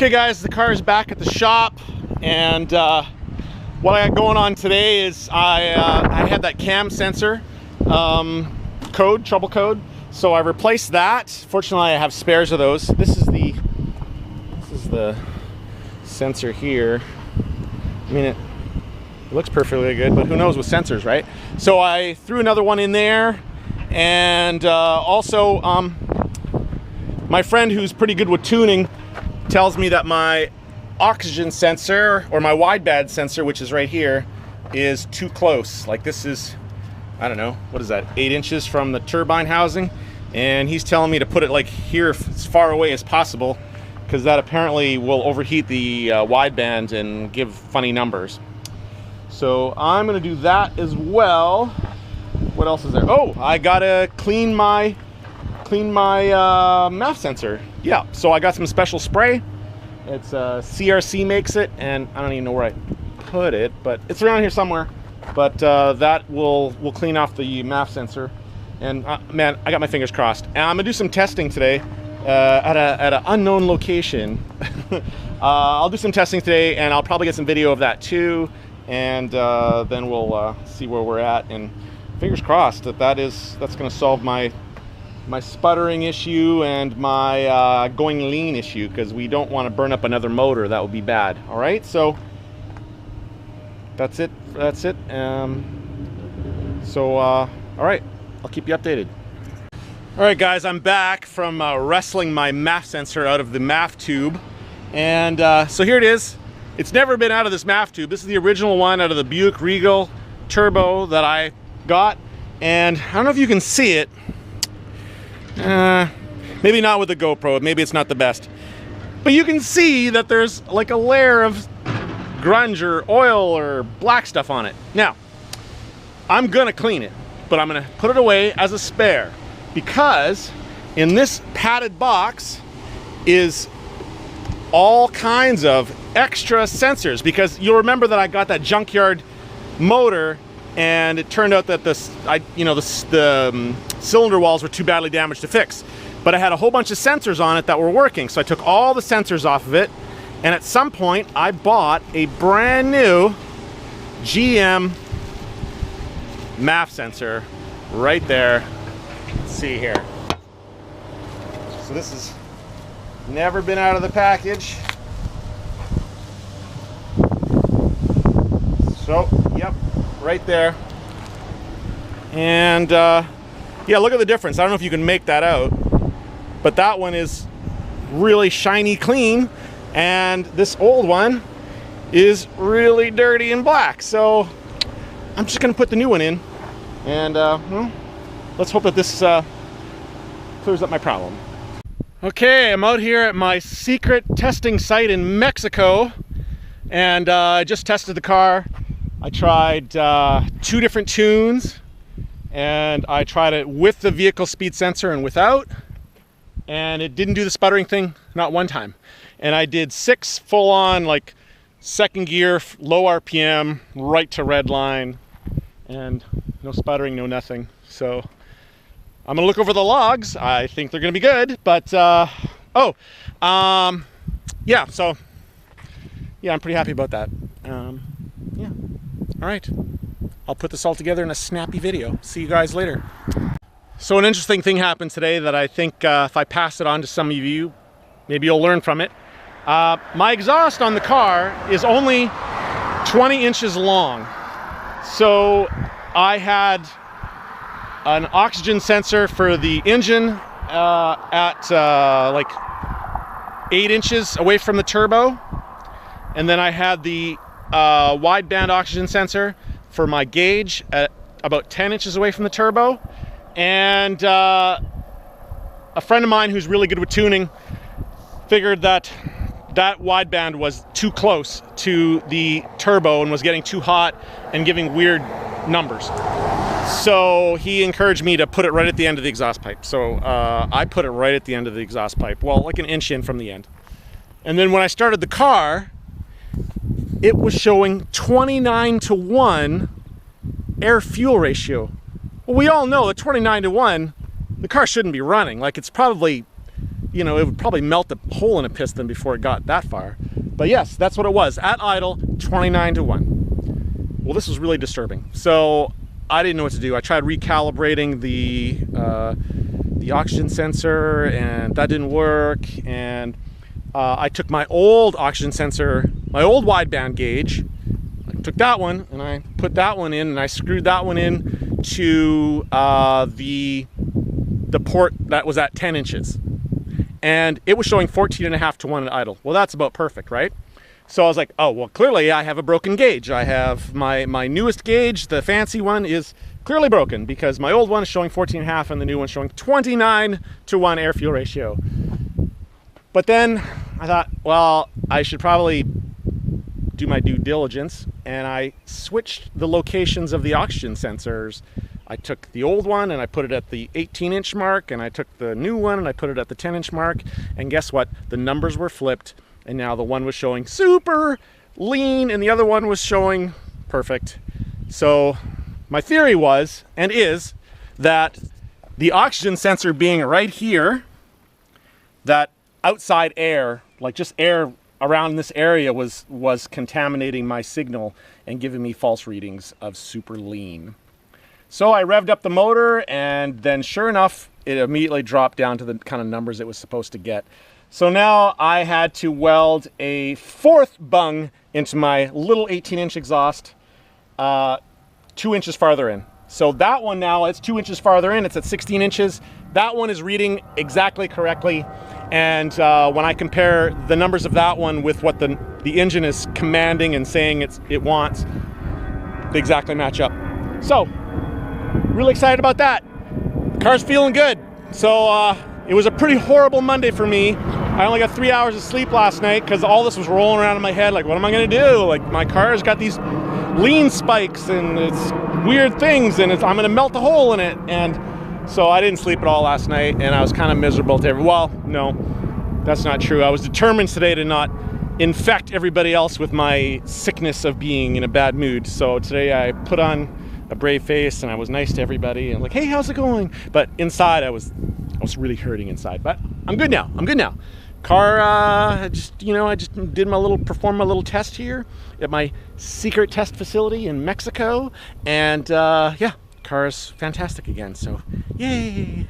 Okay guys, the car is back at the shop, and what I got going on today is I had that cam sensor trouble code, so I replaced that. Fortunately, I have spares of those. This is the sensor here. I mean, it looks perfectly good, but who knows with sensors, right? So I threw another one in there, and also my friend who's pretty good with tuning tells me that my oxygen sensor, or my wideband sensor, which is right here, is too close. Like, this is, I don't know, what is that, 8 inches from the turbine housing, and he's telling me to put it like here as far away as possible, because that apparently will overheat the wideband and give funny numbers. So I'm gonna do that as well. What else is there? Oh, I gotta clean my MAF sensor. Yeah, so I got some special spray. It's CRC makes it, and I don't even know where I put it, but it's around here somewhere. But that will clean off the MAF sensor. And man, I got my fingers crossed. And I'm gonna do some testing today at an unknown location. I'll do some testing today, and I'll probably get some video of that too. And then we'll see where we're at. And fingers crossed that's gonna solve my sputtering issue and my going lean issue, because we don't want to burn up another motor. That would be bad. All right, so that's it. All right, I'll keep you updated. All right guys, I'm back from wrestling my MAF sensor out of the MAF tube, and so here it is. It's never been out of this MAF tube. This is the original one out of the Buick Regal Turbo that I got, and I don't know if you can see it. Maybe not with the GoPro, maybe it's not the best, but you can see that there's like a layer of grunge or oil or black stuff on it. Now, I'm gonna clean it, but I'm gonna put it away as a spare, because in this padded box is all kinds of extra sensors, because you'll remember that I got that junkyard motor, and it turned out that the cylinder walls were too badly damaged to fix. But I had a whole bunch of sensors on it that were working, so I took all the sensors off of it, and at some point I bought a brand new GM MAF sensor right there. Let's see here. So this has never been out of the package. So, yep, right there. And yeah, look at the difference. I don't know if you can make that out, but that one is really shiny clean, and this old one is really dirty and black. So I'm just gonna put the new one in, and well, let's hope that this clears up my problem. Okay, I'm out here at my secret testing site in Mexico, and I just tested the car. I tried 2 different tunes, and I tried it with the vehicle speed sensor and without, and it didn't do the sputtering thing, not one time. And I did 6 full-on, like, second gear, low RPM, right to red line, and no sputtering, no nothing. So I'm gonna look over the logs. I think they're gonna be good, but yeah, so yeah, I'm pretty happy about that. Yeah, all right. I'll put this all together in a snappy video. See you guys later. So an interesting thing happened today that I think if I pass it on to some of you, maybe you'll learn from it. My exhaust on the car is only 20 inches long. So I had an oxygen sensor for the engine at like 8 inches away from the turbo. And then I had the wideband oxygen sensor for my gauge at about 10 inches away from the turbo. And a friend of mine who's really good with tuning figured that that wideband was too close to the turbo and was getting too hot and giving weird numbers. So he encouraged me to put it right at the end of the exhaust pipe. So I put it right at the end of the exhaust pipe, well, like an inch in from the end. And then when I started the car, it was showing 29:1 air-fuel ratio. Well, we all know that 29:1, the car shouldn't be running. Like, it's probably you know, it would probably melt the hole in a piston before it got that far. But yes, that's what it was. At idle, 29-1. Well, this was really disturbing. So I didn't know what to do. I tried recalibrating the oxygen sensor, and that didn't work. And I took my old oxygen sensor, my old wideband gauge, I took that one and I put that one in, and I screwed that one in to the port that was at 10 inches. And it was showing 14.5-1 at idle. Well, that's about perfect, right? So I was like, oh, well, clearly I have a broken gauge. I have my newest gauge, the fancy one, is clearly broken because my old one is showing 14.5 and the new one's showing 29-1 air-fuel ratio. But then I thought, well, I should probably do my due diligence, and I switched the locations of the oxygen sensors. I took the old one and I put it at the 18-inch mark, and I took the new one and I put it at the 10-inch mark, and guess what? The numbers were flipped, and now the one was showing super lean and the other one was showing perfect. So my theory was, and is, that the oxygen sensor being right here, that outside air, like just air around this area, was contaminating my signal and giving me false readings of super lean. So I revved up the motor, and then sure enough, it immediately dropped down to the kind of numbers it was supposed to get. So now I had to weld a fourth bung into my little 18-inch exhaust 2 inches farther in. So that one now, it's 2 inches farther in, it's at 16 inches. That one is reading exactly correctly. And when I compare the numbers of that one with what the engine is commanding and saying it wants, they exactly match up. So, really excited about that. The car's feeling good. So it was a pretty horrible Monday for me. I only got 3 hours of sleep last night because all this was rolling around in my head. Like, what am I gonna do? Like, my car's got these lean spikes and it's weird things, and I'm gonna melt a hole in it. And so I didn't sleep at all last night, and I was kind of miserable well, no, that's not true. I was determined today to not infect everybody else with my sickness of being in a bad mood. So today I put on a brave face and I was nice to everybody and like, hey, how's it going? But inside I was really hurting inside. But I'm good now. I'm good now. Car, I just did perform my little test here at my secret test facility in Mexico, and yeah, car is fantastic again. So yay!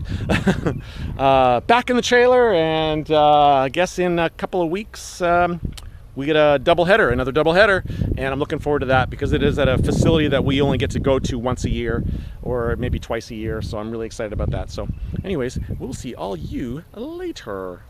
Back in the trailer, and I guess in a couple of weeks we get another double header, and I'm looking forward to that because it is at a facility that we only get to go to once a year or maybe twice a year. So I'm really excited about that. So anyways, we'll see all you later.